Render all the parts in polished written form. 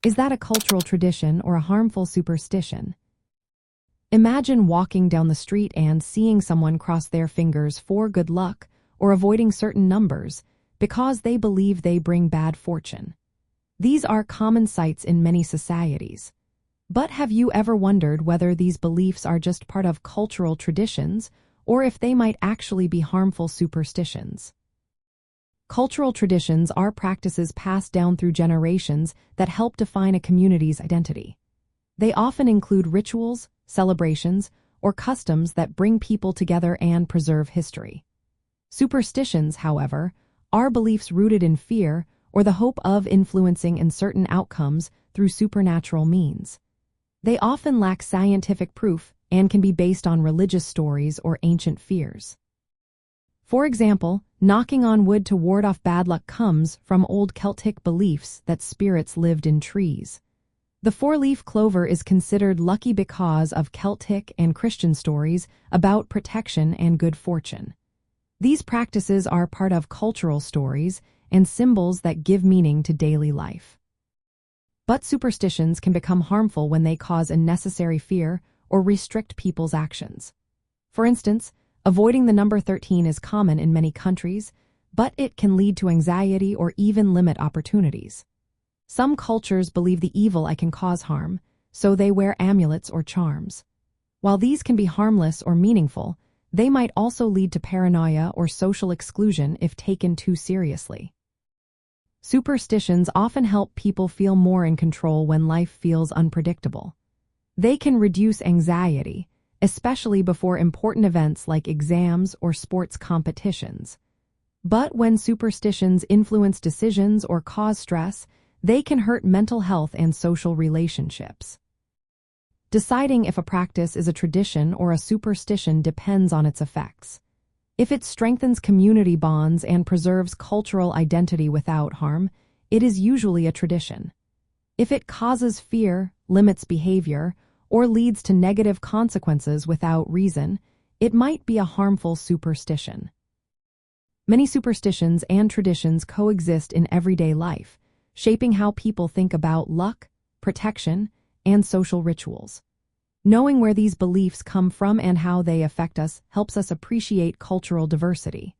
Is that a cultural tradition or a harmful superstition? Imagine walking down the street and seeing someone cross their fingers for good luck or avoiding certain numbers because they believe they bring bad fortune. These are common sights in many societies. But have you ever wondered whether these beliefs are just part of cultural traditions or if they might actually be harmful superstitions? Cultural traditions are practices passed down through generations that help define a community's identity. They often include rituals, celebrations, or customs that bring people together and preserve history. Superstitions, however, are beliefs rooted in fear or the hope of influencing in certain outcomes through supernatural means. They often lack scientific proof and can be based on religious stories or ancient fears. For example, knocking on wood to ward off bad luck comes from old Celtic beliefs that spirits lived in trees. The four-leaf clover is considered lucky because of Celtic and Christian stories about protection and good fortune. These practices are part of cultural stories and symbols that give meaning to daily life. But superstitions can become harmful when they cause unnecessary fear or restrict people's actions. For instance, avoiding the number 13 is common in many countries, but it can lead to anxiety or even limit opportunities. Some cultures believe the evil eye can cause harm, so they wear amulets or charms. While these can be harmless or meaningful, they might also lead to paranoia or social exclusion if taken too seriously. Superstitions often help people feel more in control when life feels unpredictable. They can reduce anxiety, especially before important events like exams or sports competitions. But when superstitions influence decisions or cause stress, they can hurt mental health and social relationships. Deciding if a practice is a tradition or a superstition depends on its effects. If it strengthens community bonds and preserves cultural identity without harm, it is usually a tradition. If it causes fear, limits behavior, or leads to negative consequences without reason, it might be a harmful superstition. Many superstitions and traditions coexist in everyday life, shaping how people think about luck, protection, and social rituals. Knowing where these beliefs come from and how they affect us helps us appreciate cultural diversity.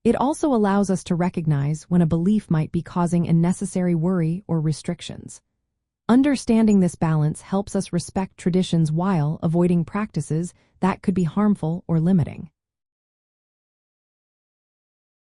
It also allows us to recognize when a belief might be causing unnecessary worry or restrictions. Understanding this balance helps us respect traditions while avoiding practices that could be harmful or limiting.